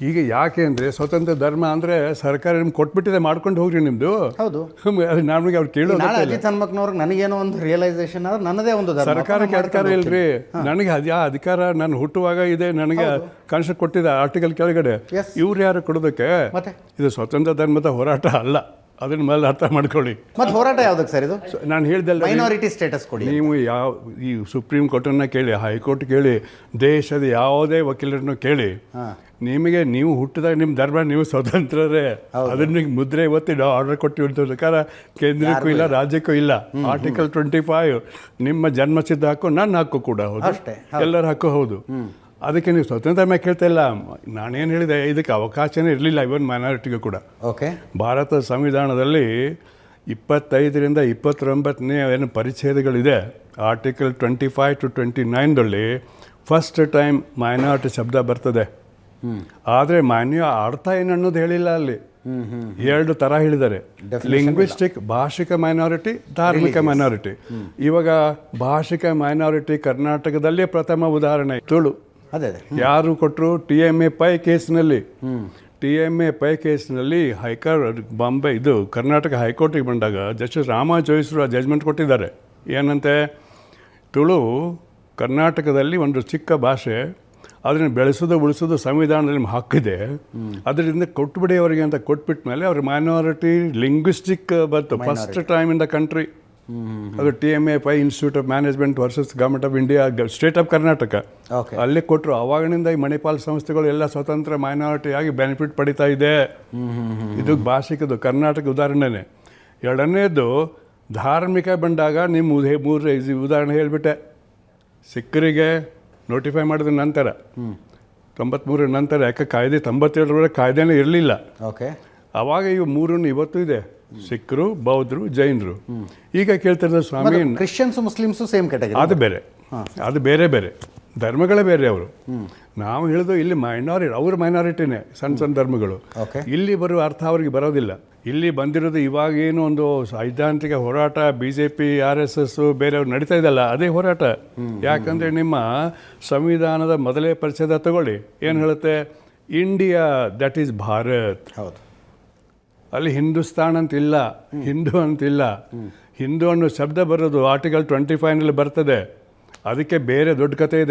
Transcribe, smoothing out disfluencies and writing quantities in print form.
ಈಗ ಯಾಕೆ ಅಂದರೆ ಸ್ವತಂತ್ರ ಧರ್ಮ ಅಂದರೆ ಸರ್ಕಾರ ನಿಮ್ಗೆ ಕೊಟ್ಬಿಟ್ಟಿದೆ, ಮಾಡ್ಕೊಂಡು ಹೋಗ್ರಿ ನಿಮ್ಮದು. ಹೌದು, ನಮಗೆ ಅವ್ರು ಕೇಳೋದು ನಾಳೆ ಅಜಿತ್ ಹನುಮಕ್ನವ್ರಿಗೆ ನನಗೇನೋ ಒಂದು ರಿಯಲೈಸೇಷನ್ ಆದ್ರೆ ನನ್ನದೇ ಒಂದು ಧರ್ಮ ಸರ್ಕಾರಕ್ಕೆ ಅಧಿಕಾರ ಇಲ್ರಿ. ನನಗೆ ಆ ಅಧಿಕಾರ ನಾನು ಹುಟ್ಟುವಾಗ ಇದೆ, ನನಗೆ ಕಾನ್ಸೆಪ್ಟ್ ಕೊಟ್ಟಿದೆ ಆರ್ಟಿಕಲ್ ಕೆಳಗಡೆ. ಇವ್ರು ಯಾರು ಕೊಡೋದಕ್ಕೆ? ಮತ್ತೆ ಇದು ಸ್ವತಂತ್ರ ಧರ್ಮದ ಹೋರಾಟ ಅಲ್ಲ, ಅದನ್ನ ಮೇಲೆ ಅರ್ಥ ಮಾಡ್ಕೊಳ್ಳಿ. ಮತ್ತೆ ಹೋರಾಟ ಯಾವುದಕ್ಕೆ ಸರ್ ಇದು? ನಾನು ಹೇಳ್ದಲ್ಲ, ಮೈನಾರಿಟಿ ಸ್ಟೇಟಸ್ ಕೊಡಿ. ನೀವು ಈ ಸುಪ್ರೀಂ ಕೋರ್ಟನ್ನು ಕೇಳಿ, ಹೈಕೋರ್ಟ್ ಕೇಳಿ, ದೇಶದ ಯಾವುದೇ ವಕೀಲರನ್ನು ಕೇಳಿ, ನಿಮಗೆ ನೀವು ಹುಟ್ಟಿದಾಗ ನಿಮ್ಮ ಧರ್ಮ ನೀವು ಸ್ವತಂತ್ರರೇ. ಅದನ್ನ ಮುದ್ರೆ ಇವತ್ತು ಆರ್ಡರ್ ಕೊಟ್ಟಿರೋ ಪ್ರಕಾರ ಕೇಂದ್ರಕ್ಕೂ ಇಲ್ಲ, ರಾಜ್ಯಕ್ಕೂ ಇಲ್ಲ. ಆರ್ಟಿಕಲ್ 25 ನಿಮ್ಮ ಜನ್ಮಸಿದ್ಧ ಹಕ್ಕು, ನನ್ನ ಹಕ್ಕು ಕೂಡ ಹೌದು, ಎಲ್ಲರ ಹಕ್ಕು ಹೌದು. ಅದಕ್ಕೆ ನೀವು ಸ್ವತಂತ್ರ ಮೇಲೆ ಕೇಳ್ತಾ ಇಲ್ಲ. ನಾನೇನು ಹೇಳಿದೆ, ಇದಕ್ಕೆ ಅವಕಾಶನೇ ಇರಲಿಲ್ಲ ಇವನ್ ಮೈನಾರಿಟಿಗೂ ಕೂಡ. ಓಕೆ, ಭಾರತ ಸಂವಿಧಾನದಲ್ಲಿ 25ರಿಂದ 29ನೇ ಏನು ಪರಿಚ್ಛೇದಗಳಿದೆ, ಆರ್ಟಿಕಲ್ 25 to 29ರಲ್ಲಿ ಫಸ್ಟ್ ಟೈಮ್ ಮೈನಾರಿಟಿ ಶಬ್ದ ಬರ್ತದೆ. ಆದರೆ ಅರ್ಥ ಏನು ಅನ್ನೋದು ಹೇಳಿಲ್ಲ ಅಲ್ಲಿ. 2 ಥರ ಹೇಳಿದ್ದಾರೆ, ಲಿಂಗ್ವಿಸ್ಟಿಕ್ ಭಾಷಿಕ ಮೈನಾರಿಟಿ, ಧಾರ್ಮಿಕ ಮೈನಾರಿಟಿ. ಇವಾಗ ಭಾಷಿಕ ಮೈನಾರಿಟಿ ಕರ್ನಾಟಕದಲ್ಲೇ ಪ್ರಥಮ ಉದಾಹರಣೆ ತುಳು. ಅದೇ ಯಾರು ಕೊಟ್ಟರು? TMA ಪೈ ಕೇಸ್ನಲ್ಲಿ. TMA ಪೈ ಕೇಸ್ನಲ್ಲಿ ಬಾಂಬೆ ಕರ್ನಾಟಕ ಹೈಕೋರ್ಟಿಗೆ ಬಂದಾಗ ಜಸ್ಟಿಸ್ ರಾಮ ಜೋಯಿಸರು ಜಜ್ಮೆಂಟ್ ಕೊಟ್ಟಿದ್ದಾರೆ. ಏನಂತೆ, ತುಳು ಕರ್ನಾಟಕದಲ್ಲಿ ಒಂದು ಚಿಕ್ಕ ಭಾಷೆ, ಅದನ್ನು ಬೆಳೆಸೋದು ಉಳಿಸೋದು ಸಂವಿಧಾನದಲ್ಲಿ ಹಕ್ಕಿದೆ, ಅದರಿಂದ ಕೊಟ್ಬಿಡಿ ಅವರಿಗೆ ಅಂತ ಕೊಟ್ಬಿಟ್ಟ ಮೇಲೆ ಅವ್ರ ಮೈನಾರಿಟಿ ಲಿಂಗ್ವಿಸ್ಟಿಕ್ ಬಂತು first time in the country. ಅದು TMA Pai institute of management versus government of India, state of Karnataka, ಅಲ್ಲೇ ಕೊಟ್ಟರು. ಅವಾಗಿನಿಂದ ಈ ಮಣಿಪಾಲ್ ಸಂಸ್ಥೆಗಳು ಎಲ್ಲ ಸ್ವತಂತ್ರ ಮೈನಾರಿಟಿ ಆಗಿ ಬೆನಿಫಿಟ್ ಪಡಿತಾ ಇದೆ. ಇದು ಭಾಷಿಕದು ಕರ್ನಾಟಕ ಉದಾಹರಣೆನೇ. ಎರಡನೇದು ಧಾರ್ಮಿಕ ಬಂದಾಗ ನಿಮ್ಮ 3 ಉದಾಹರಣೆ ಹೇಳಿಬಿಟ್ಟೆ. ಸಿಖ್ಖರಿಗೆ ನೋಟಿಫೈ ಮಾಡಿದ ನಂತರ 93 ನಂತರ, ಯಾಕೆ ಕಾಯ್ದೆ 97 ಕಾಯ್ದೆನೇ ಇರಲಿಲ್ಲ. ಓಕೆ, ಅವಾಗ ಇವು 3 ಇವತ್ತು ಇದೆ, ಸಿಖ್ರು, ಬೌದ್ಧರು, ಜೈನರು. ಈಗ ಕೇಳ್ತಿರೋದು, ಸ್ವಾಮಿ ಕ್ರಿಶ್ಚಿಯನ್ಸ್ ಮುಸ್ಲಿಮ್ಸು ಸೇಮ್ ಕ್ಯಾಟಗರಿ. ಅದು ಬೇರೆ, ಅದು ಬೇರೆ ಬೇರೆ ಧರ್ಮಗಳೇ ಬೇರೆ ಅವರು. ನಾವು ಹೇಳೋದು ಇಲ್ಲಿ ಅವ್ರ ಮೈನಾರಿಟಿನೇ, ಸಣ್ಣ ಧರ್ಮಗಳು. ಇಲ್ಲಿ ಬರುವ ಅರ್ಥ ಅವ್ರಿಗೆ ಬರೋದಿಲ್ಲ. ಇಲ್ಲಿ ಬಂದಿರೋದು ಇವಾಗೇನು ಒಂದು ಸೈದ್ಧಾಂತಿಕ ಹೋರಾಟ, BJP, RSS ಬೇರೆಯವ್ರು ನಡೀತಾ ಇದಲ್ಲ, ಅದೇ ಹೋರಾಟ. ಯಾಕಂದರೆ ನಿಮ್ಮ ಸಂವಿಧಾನದ ಮೊದಲೇ ಪರಿಚಯ ತಗೊಳ್ಳಿ, ಏನು ಹೇಳುತ್ತೆ? India that is Bharat. ಹೌದು, ಅಲ್ಲಿ ಹಿಂದೂಸ್ತಾನ್ ಅಂತಿಲ್ಲ, ಹಿಂದೂ ಅಂತಿಲ್ಲ. ಹಿಂದೂ ಅನ್ನೋ ಶಬ್ದ ಬರೋದು ಆರ್ಟಿಕಲ್ 25ನಲ್ಲಿ ಬರ್ತದೆ. ಅದಕ್ಕೆ ಬೇರೆ ದೊಡ್ಡ ಕಥೆ ಇದೆ.